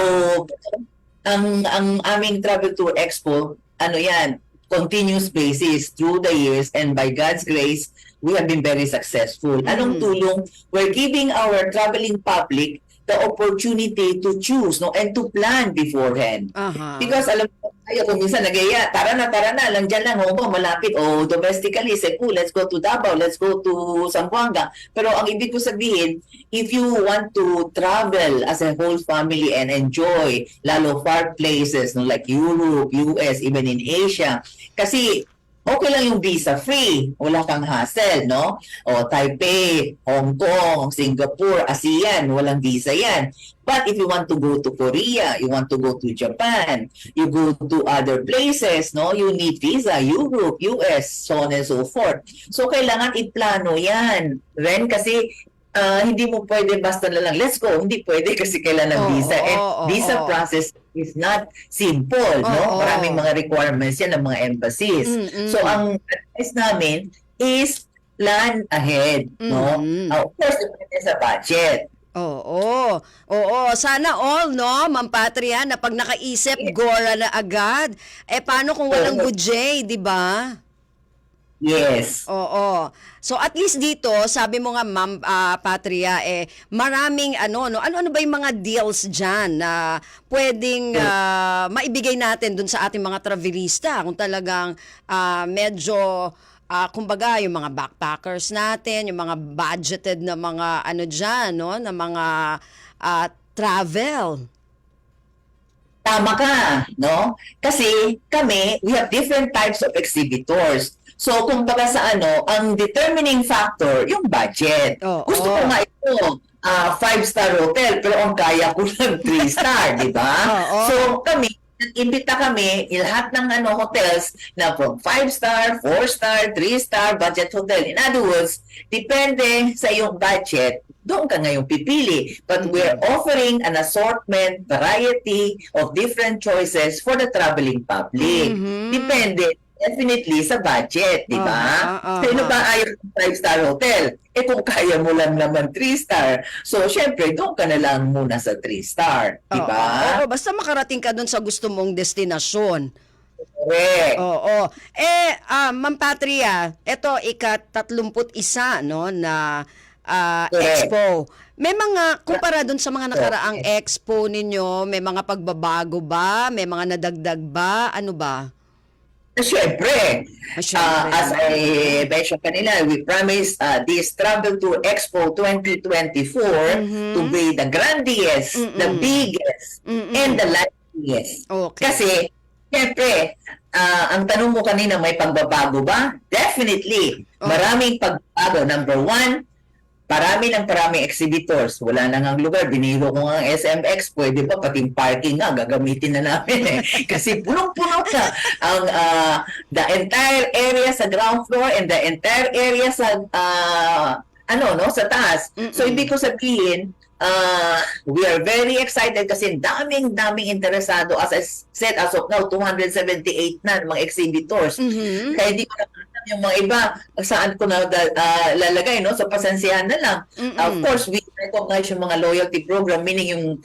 ang aming Travel Tour Expo, ano yan, continuous basis through the years, and by God's grace, we have been very successful. Anong tulong? We're giving our traveling public the opportunity to choose, no, and to plan beforehand. Because alam mo, tayo kung minsan nagaya, tara na, lang dyan lang, malapit, domestically, say, cool, let's go to Davao, let's go to Zamboanga. Pero ang ibig ko sabihin, if you want to travel as a whole family and enjoy, lalo far places, no, like Europe, US, even in Asia, kasi okay lang yung visa-free. Wala kang hassle, no? O Taipei, Hong Kong, Singapore, ASEAN, walang visa yan. But if you want to go to Korea, you want to go to Japan, you go to other places, no? You need visa, Europe, US, so on and so forth. So, kailangan iplano yan. Ren, kasi hindi mo pwede basta na lang, let's go. Hindi pwede kasi kailangan ng visa. Visa process is not simple, no? Maraming mga requirements yan ng mga embassies. So, ang advice namin is plan ahead, no? Of course, depende sa budget.
Oo. Sana all, no, Ma'am Patria, na pag nakaisip, gora na agad. Paano kung walang budget, di ba?
Yes.
Oo. So at least dito, sabi mo nga Ma'am Patria, maraming ano ba yung mga deals diyan na pwedeng maibigay natin dun sa ating mga travelista kung talagang medyo kumbaga yung mga backpackers natin, yung mga budgeted na mga diyan, no, na mga travel.
Tama ka, no? Kasi kami, we have different types of exhibitors. So, kung baga sa ang determining factor, yung budget.
Oo.
Gusto ko nga ito, 5-star hotel, pero ang kaya ko lang 3-star, di ba?
Oo.
So, kami, nag-imbita kami, lahat ng hotels na from 5-star, 4-star, 3-star budget hotel. In other words, depende sa iyong budget, doon ka ngayong pipili. But we're offering an assortment, variety of different choices for the traveling public. Depende definitely sa budget, di ba? Sino ba ayaw ng 5-star hotel? Eh kung kaya mo lang naman 3-star. So, syempre, doon ka na lang muna sa 3-star, di ba?
Oo, basta makarating ka dun sa gusto mong destinasyon.
Correct.
Oo. Ma'am Patria, ito ika-31 no na
Correct.
expo. May mga kumpara dun sa mga nakaraang expo ninyo, may mga pagbabago ba? May mga nadagdag ba? Ano ba?
Siyempre,
Siyempre.
as I mentioned kanina, we promise this Travel Tour Expo 2024 to be the grandest, the biggest, and the liveliest.
Okay.
Kasi, siyempre, ang tanong mo kanina, may pagbabago ba? Definitely. Maraming pagbabago. Number one, maraming exhibitors. Wala na ngang lugar. Biniro ko nga ang SMX. Pwede pa, pati parking nga, gagamitin na namin eh. Kasi punong-puno na ang the entire area sa ground floor and the entire area sa sa taas. So, ibig ko sabihin, we are very excited kasi daming interesado. As I said, as of now, 278 na mga exhibitors. Kaya di ko na yung mga iba, saan ko na lalagay, no? So, pasensyahan na lang. Of course, we recognize yung mga loyalty program, meaning yung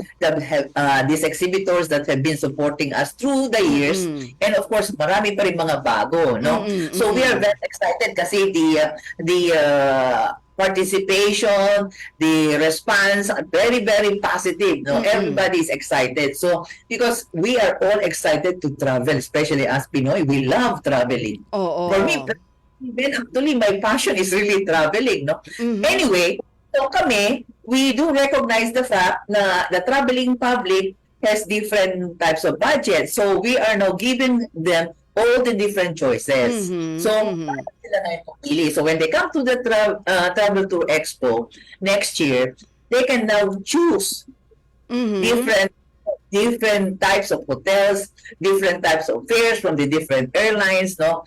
these exhibitors that have been supporting us through the years. And of course, marami pa rin mga bago, no? So, we are very excited kasi the participation, the response, very, very positive. No? Everybody is excited. So, because we are all excited to travel, especially as Pinoy, we love traveling.
Oo.
For me, actually, my passion is really traveling. No? Anyway, so kami, we do recognize the fact na the traveling public has different types of budget. So, we are now giving them all the different choices. So, sila na yung pumili. So, when they come to the Travel Tour Expo next year, they can now choose different types of hotels, different types of fares from the different airlines, no?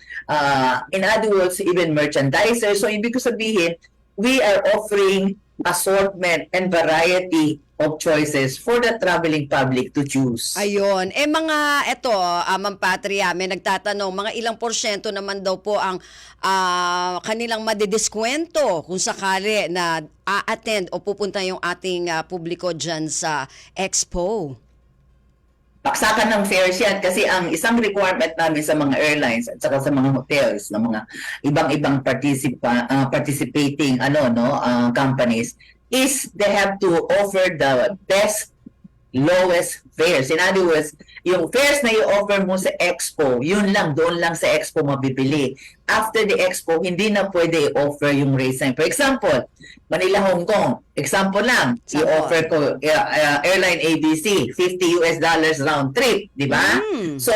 In other words, even merchandisers. So, ibig ko sabihin, we are offering assortment and variety of choices for the traveling public to choose.
Ayun. Ma'am Patria, may nagtatanong, mga ilang porsyento naman daw po ang kanilang madidiskwento kung sakali na a-attend o pupunta yung ating publiko dyan sa Expo.
Baksakan ng fares yan kasi ang isang requirement namin sa mga airlines at saka sa mga hotels ng mga ibang-ibang participating companies is they have to offer the best lowest fares. In other words, yung fares na i-offer mo sa Expo, yun lang, doon lang sa Expo mabibili. After the Expo, hindi na pwede i-offer yung rates na. For example, Manila, Hong Kong, example lang, i-offer ko airline ABC, $50 round trip, di ba? So,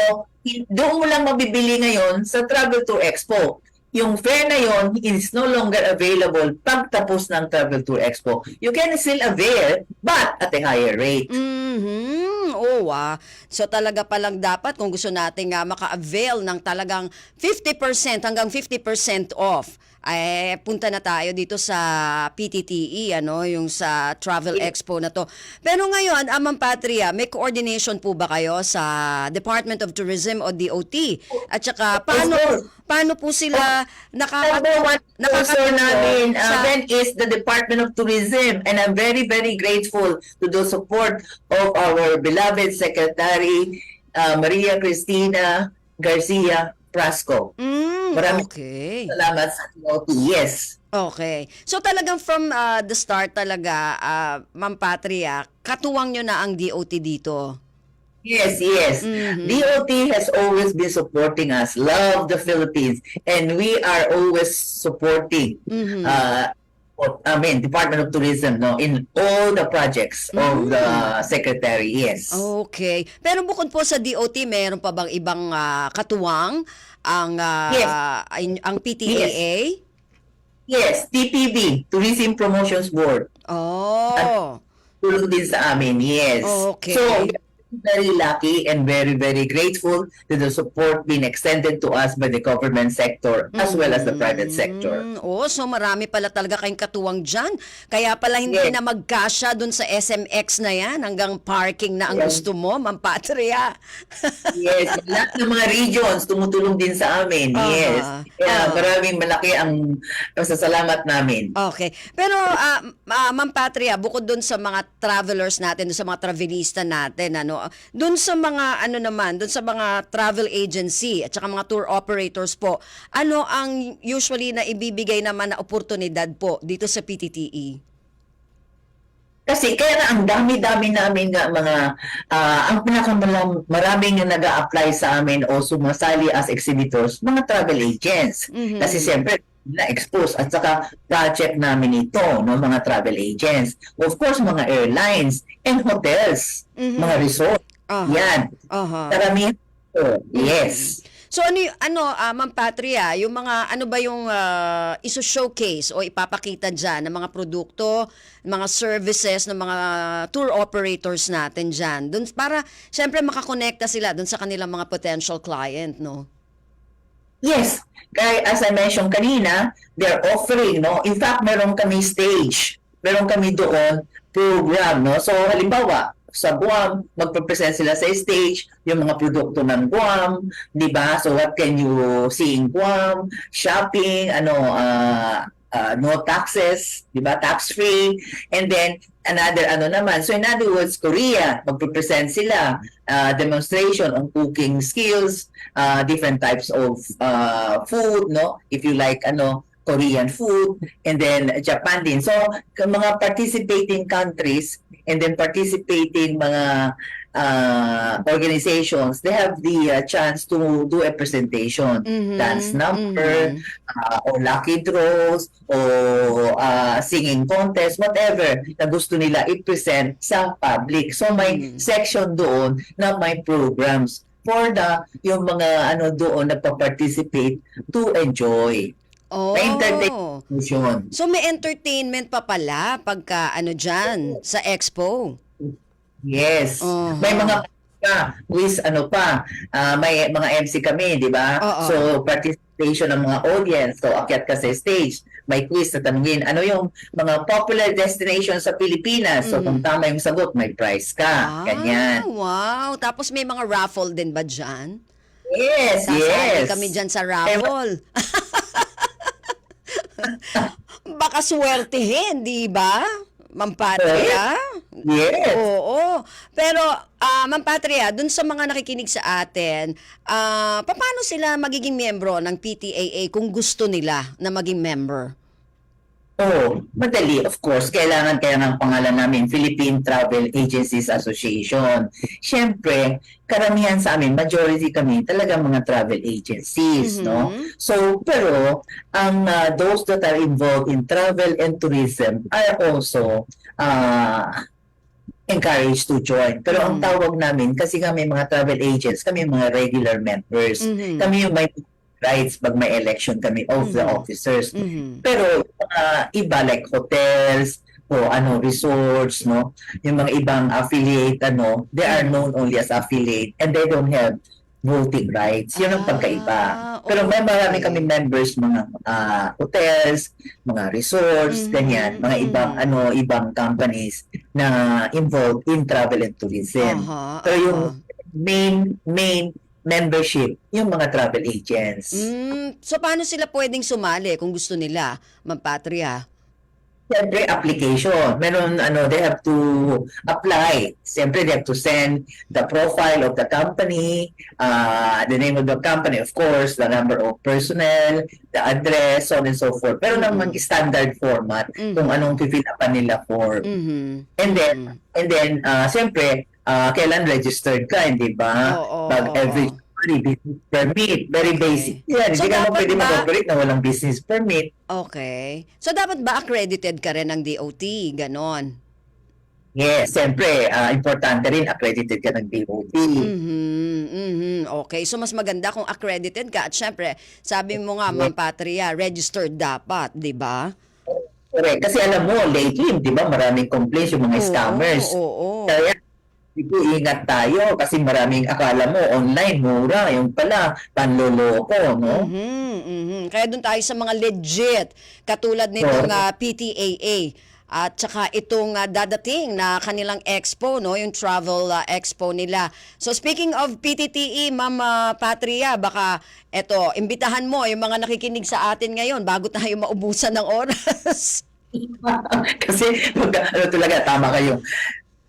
doon mo lang mabibili ngayon sa Travel Tour Expo. Yung fare na yon is no longer available pagtapos ng Travel Tour Expo. You can still avail, but at a higher rate.
So talaga palang dapat kung gusto nating maka-avail ng talagang 50% hanggang 50% off, ay punta na tayo dito sa PTTE, yung sa Travel Expo na to. Pero ngayon, Ma'am Patria, may coordination po ba kayo sa Department of Tourism o DOT? At saka, paano po sila
Number one sponsor namin then is the Department of Tourism, and I'm very, very grateful to the support of our beloved Secretary Maria Cristina Garcia Prasco. Maraming salamat sa DOT. Yes.
Okay. So talagang from the start talaga, Ma'am Patria, katuwang nyo na ang DOT dito?
Yes. DOT has always been supporting us. Love the Philippines. And we are always supporting Department of Tourism, no, in all the projects of the Secretary, yes.
Okay. Pero bukod po sa DOT, meron pa bang ibang katuwang ang
Yes.
ang PTAA?
Yes, TPB, Tourism Promotions Board.
Oh.
Tulong din sa amin, yes.
Okay.
So, we are very lucky and very, very grateful to the support being extended to us by the government sector as well as the private sector.
So marami pala talaga kayong katuwang dyan. Kaya pala hindi
Yes.
na magkasya dun sa SMX na yan hanggang parking na ang
Yes.
gusto mo, Ma'am Patria.
Yes, lahat ng mga regions tumutulong din sa amin. Yes. Kaya maraming malaki ang pasasalamat namin.
Okay. Pero Ma'am Patria, bukod dun sa mga travelers natin, dun sa mga travelista natin, dun sa mga dun sa mga travel agency at saka mga tour operators po, ano ang usually na ibibigay naman na oportunidad po dito sa PTTE?
Kasi kaya na ang dami-dami namin nga mga ang maraming na nag-a-apply sa amin o sumasali as exhibitors, mga travel agents. Kasi siyempre na-expose at saka project namin ito, no, mga travel agents. Of course, mga airlines and hotels, mga resort. Yan. Karamihan ito. Yes.
So Ma'am Patria, yung mga ano ba yung iso-showcase o ipapakita diyan ng mga produkto, mga services ng mga tour operators natin diyan. Doon para syempre makakonekta sila doon sa kanilang mga potential client, no?
Yes. Kaya as I mentioned kanina, they're offering, no? In fact, meron kami stage. Meron kami doon program, no? So halimbawa, sa Guam, magpe-present sila sa stage, yung mga produkto ng Guam, di ba? So what can you see in Guam? Shopping, no taxes, di ba? Tax-free. And then, another naman. So in other words, Korea, magpe-present sila, demonstration on cooking skills, different types of food, no? If you like, Korean food, and then Japan din. So, mga participating countries and then participating mga organizations, they have the chance to do a presentation, dance number, or lucky draws, or singing contest, whatever na gusto nila i-present sa public. So, may section doon na may programs for yung mga doon na pa-participate to enjoy. May entertainment.
So may entertainment pa pala pagka dyan sa expo.
Yes. May mga quiz may mga MC kami, di ba? So participation ng mga audience. So akyat ka sa stage, may quiz na tanungin, ano yung mga popular destinations sa Pilipinas? So kung tama yung sagot, may prize ka. Ganyan.
Wow. Tapos may mga raffle din ba dyan?
Yes,
Sasali kami dyan sa raffle. Baka swertihin, di ba? Ma'am Patria?
Yes.
Oo. Pero, Ma'am Patria, dun sa mga nakikinig sa atin, paano sila magiging miyembro ng PTAA kung gusto nila na maging member?
Madali. Of course, kaya ng pangalan namin, Philippine Travel Agencies Association. Siyempre, karamihan sa amin, majority kami, talagang mga travel agencies, no? So, pero, ang those that are involved in travel and tourism are also encouraged to join. Pero ang tawag namin, kasi kami mga travel agents, kami mga regular members. Kami yung may rights pag may election kami of the officers. Pero iba like hotels o resorts, no, yung mga ibang affiliate, they are known only as affiliate and they don't have voting rights. Yun ang pagkaiba. Pero may marami kami members, mga hotels, mga resorts, ganyan, mga ibang companies na involved in travel and tourism. Pero yung main membership, yung mga travel agents.
So, paano sila pwedeng sumali kung gusto nila, Ma'am Patria?
Siyempre, application. Meron, they have to apply. Siyempre, they have to send the profile of the company, the name of the company, of course, the number of personnel, the address, so on and so forth. Pero naman standard format kung anong pipilapan nila form. And then, siyempre, kailan registered ka, hindi ba? Every business permit. Very
Okay.
basic. Yan,
So,
hindi ka naman
dapat
pwede
ba-
mag-operate na walang business permit.
Okay. So, dapat ba accredited ka rin ng DOT? Ganon.
Yes, siyempre, importante rin accredited ka ng DOT.
Okay. So, mas maganda kung accredited ka. At syempre, sabi mo nga, Ma'am Patria, registered dapat, di ba?
Correct. Kasi alam mo, lately, di ba, maraming complaints yung mga scammers.
Oo.
Kaya, dito ingat tayo kasi maraming akala mo online, mura. Yung pala, panloloko, no?
Kaya doon tayo sa mga legit, katulad nitong PTAA. At saka itong dadating na kanilang expo, no, yung travel expo nila. So speaking of PTTE, Ma'am Patria, baka eto, imbitahan mo yung mga nakikinig sa atin ngayon bago tayo maubusan ng oras.
Kasi, ano talaga, tama kayo.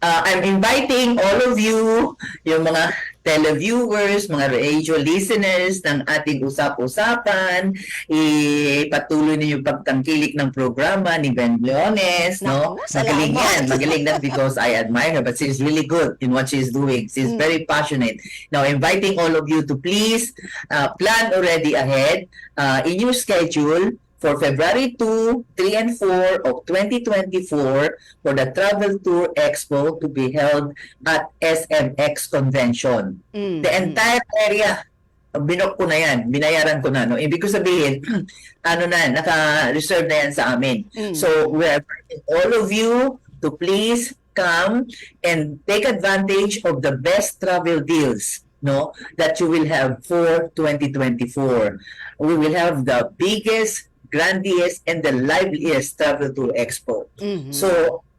I'm inviting all of you, yung mga televiewers, mga radio listeners ng ating usap-usapan, ipatuloy ninyo pagtangkilik ng programa ni Ben Leones, no?
Naku,
Magaling
salamat.
yan. Magaling not because I admire her, but she's really good in what she's doing. She's very passionate. Now, inviting all of you to please plan already ahead in your schedule for February 2, 3, and 4 of 2024 for the Travel Tour Expo to be held at SMX Convention. The entire area, binok ko na yan, binayaran ko na. No? Ibig ko sabihin, ano na, naka-reserve na yan sa amin. So, we're inviting all of you to please come and take advantage of the best travel deals, no, that you will have for 2024. We will have the biggest, grandiest, and the liveliest travel tour expo. So,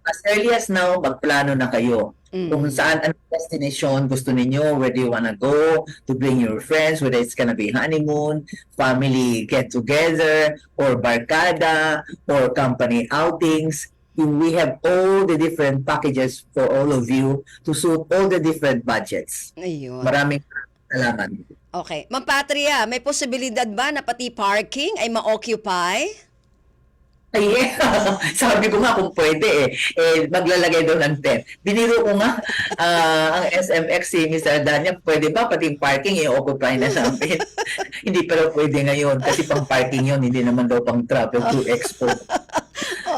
as early as now, magplano na kayo. Kung saan ang destination gusto ninyo, where do you wanna go, to bring your friends, whether it's gonna be honeymoon, family get-together, or barkada, or company outings. We have all the different packages for all of you to suit all the different budgets.
Ayun.
Maraming salamat.
Okay. Ma'am Patria, may posibilidad ba na pati parking ay ma-occupy?
Ay, sabi ko nga kung pwede maglalagay daw ng tent. Biniro ko nga ang SMX si Mr. Danya, pwede ba pati yung parking i-occupy na namin? Hindi pero pwede ngayon kasi pang parking yon, hindi naman daw pang travel to expo.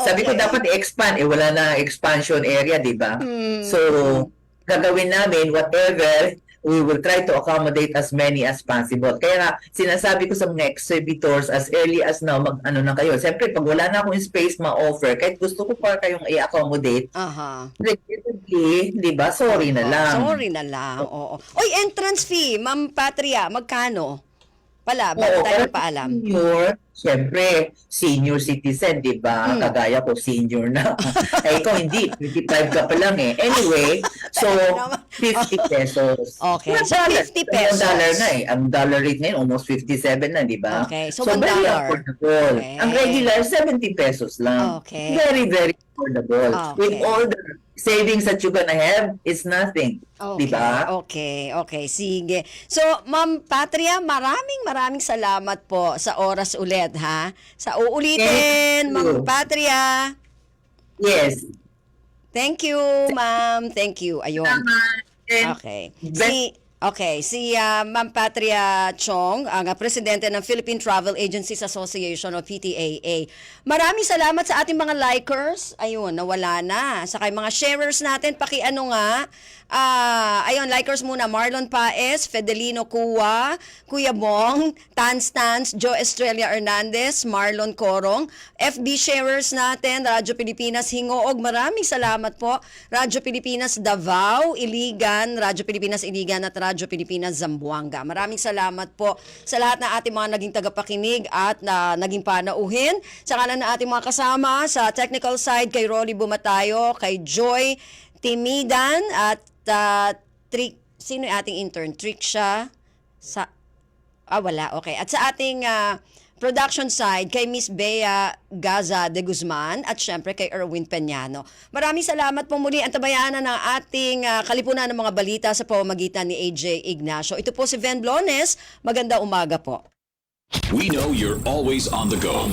Sabi ko dapat i-expand, wala na expansion area, di ba? So, gagawin namin whatever, we will try to accommodate as many as possible. Kaya nga, sinasabi ko sa mga exhibitors as early as now, mag-ano na kayo. Siyempre, pag wala na akong space ma-offer, kahit gusto ko pa kayong i-accommodate,
Aha.
regrettably, di ba, sorry na lang.
Sorry na lang. Oo. Oy, entrance fee, Ma'am Patria, magkano? Pala,
Oo,
bago tayo
pero
nagpaalam.
Siyempre, senior citizen, di ba? Kagaya ko, senior na. Ikaw hindi, 25 ka pa lang eh. Anyway, so, 50 pesos.
Okay,
Mga
so
dollar.
50 pesos.
Ang dollar na eh. Ang dollar rate ngayon, almost 57 na, di ba?
Okay, so
very
$1.
affordable.
Okay.
Ang regular, 70 pesos lang.
Okay.
Very, very affordable.
Okay.
With all the savings that you're gonna have, it's nothing. Di ba?
Okay, sige. So, Ma'am Patria, maraming salamat po sa oras ulit, ha? Sa uulitin,
Thank you.
Ma'am Patria.
Yes.
Thank you, Ma'am. Thank you. Ayun.
And
Okay.
best-
Si Ma'am Patria Chong, ang presidente ng Philippine Travel Agencies Association o PTAA. Maraming salamat sa ating mga likers. Ayun, nawala na. Sa kay mga sharers natin, paki-ano nga. Ayun, likers muna. Marlon Paes, Fedelino Kuwa, Kuya Bong, Tans, Joe Estrella Hernandez, Marlon Corong. FB sharers natin, Radyo Pilipinas Hingoog. Maraming salamat po. Radyo Pilipinas Davao, Iligan, Radyo Pilipinas Iligan at Radyo Pilipinas Zamboanga. Maraming salamat po sa lahat ng ating mga naging tagapakinig at naging panauhin. Sa kanan ng ating mga kasama sa technical side, kay Rolly Bumatayo, kay Joy Timidan at sino yung ating intern? Tricksha wala, okay. At sa ating production side, kay Miss Bea Gaza de Guzman at syempre kay Erwin Peñano. Maraming salamat po muli ang tabayanan ng ating kalipunan ng mga balita sa pamamagitan ni AJ Ignacio. Ito po si Ven Blones. Maganda umaga po.
We know you're always on the go.